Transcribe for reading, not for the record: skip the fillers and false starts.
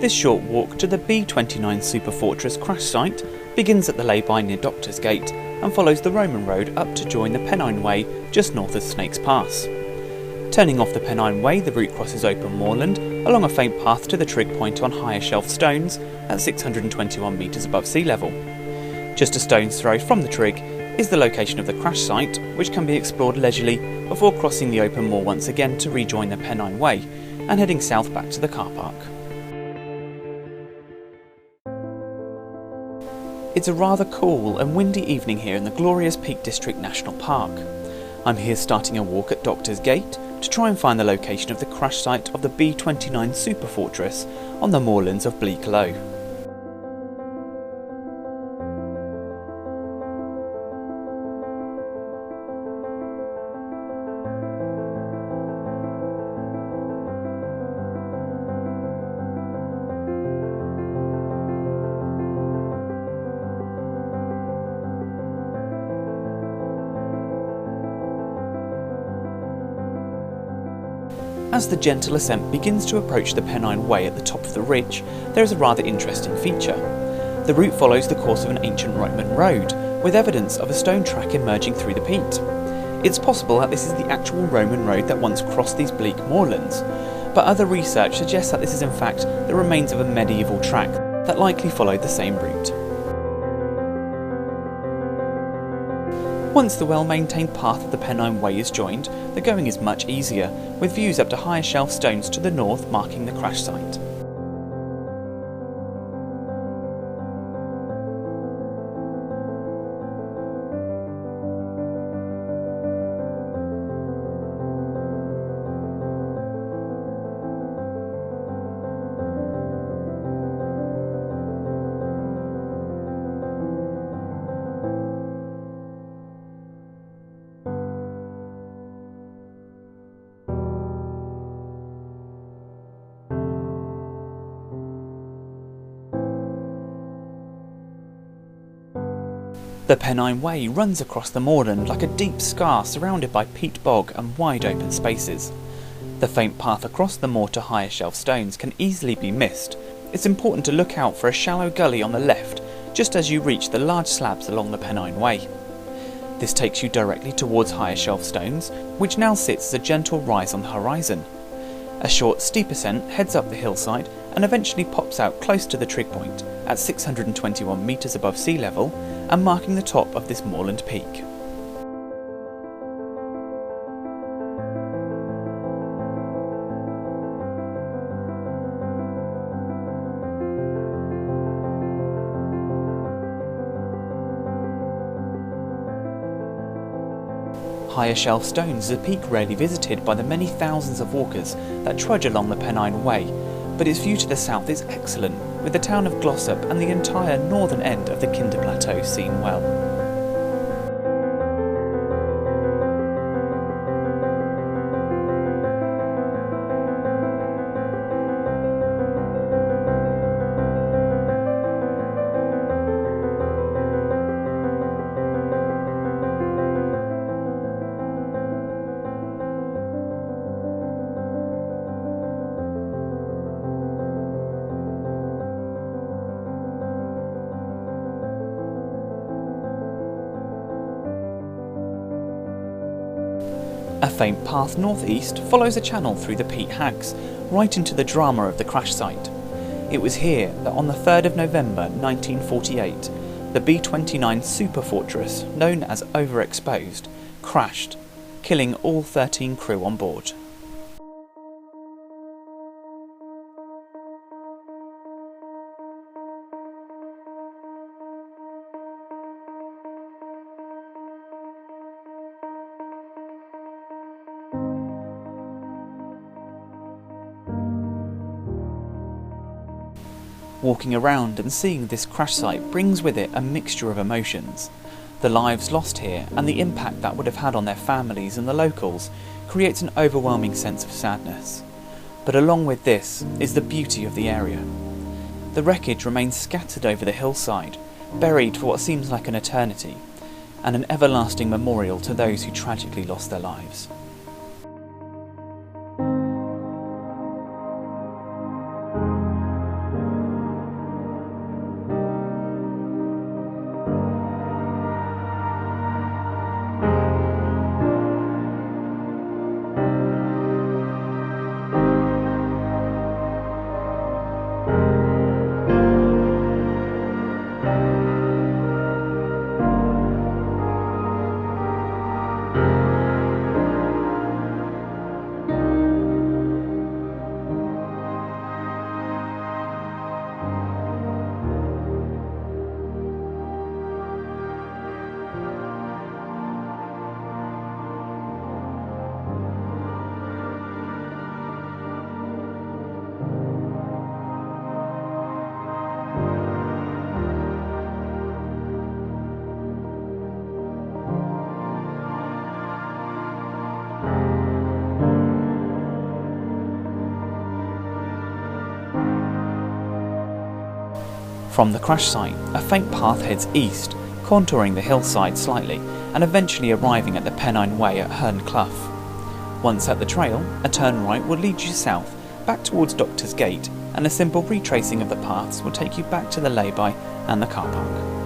This short walk to the B-29 Superfortress crash site begins at the lay-by near Doctor's Gate and follows the Roman road up to join the Pennine Way just north of Snake's Pass. Turning off the Pennine Way, the route crosses open moorland along a faint path to the Trig Point on higher shelf stones at 621 metres above sea level. Just a stone's throw from the Trig is the location of the crash site, which can be explored leisurely before crossing the open moor once again to rejoin the Pennine Way and heading south back to the car park. It's a rather cool and windy evening here in the glorious Peak District National Park. I'm here starting a walk at Doctor's Gate to try and find the location of the crash site of the B-29 Superfortress on the moorlands of Bleaklow. As the gentle ascent begins to approach the Pennine Way at the top of the ridge, there is a rather interesting feature. The route follows the course of an ancient Roman road, with evidence of a stone track emerging through the peat. It's possible that this is the actual Roman road that once crossed these bleak moorlands, but other research suggests that this is in fact the remains of a medieval track that likely followed the same route. Once the well-maintained path of the Pennine Way is joined, the going is much easier, with views up to higher shelf stones to the north marking the crash site. The Pennine Way runs across the moorland like a deep scar surrounded by peat bog and wide open spaces. The faint path across the moor to higher shelf stones can easily be missed. It's important to look out for a shallow gully on the left just as you reach the large slabs along the Pennine Way. This takes you directly towards higher shelf stones, which now sits as a gentle rise on the horizon. A short steep ascent heads up the hillside and eventually pops out close to the Trig Point at 621 metres above sea level and marking the top of this moorland peak. Higher shelf stones is a peak rarely visited by the many thousands of walkers that trudge along the Pennine Way, but its view to the south is excellent, with the town of Glossop and the entire northern end of the Kinder Plateau seen well. A faint path northeast follows a channel through the peat hags, right into the drama of the crash site. It was here that on the 3rd of November 1948, the B-29 Superfortress, known as Overexposed, crashed, killing all 13 crew on board. Walking around and seeing this crash site brings with it a mixture of emotions. The lives lost here and the impact that would have had on their families and the locals creates an overwhelming sense of sadness. But along with this is the beauty of the area. The wreckage remains scattered over the hillside, buried for what seems like an eternity, and an everlasting memorial to those who tragically lost their lives. From the crash site, a faint path heads east, contouring the hillside slightly and eventually arriving at the Pennine Way at Herne Clough. Once at the trail, a turn right will lead you south, back towards Doctor's Gate, and a simple retracing of the paths will take you back to the lay-by and the car park.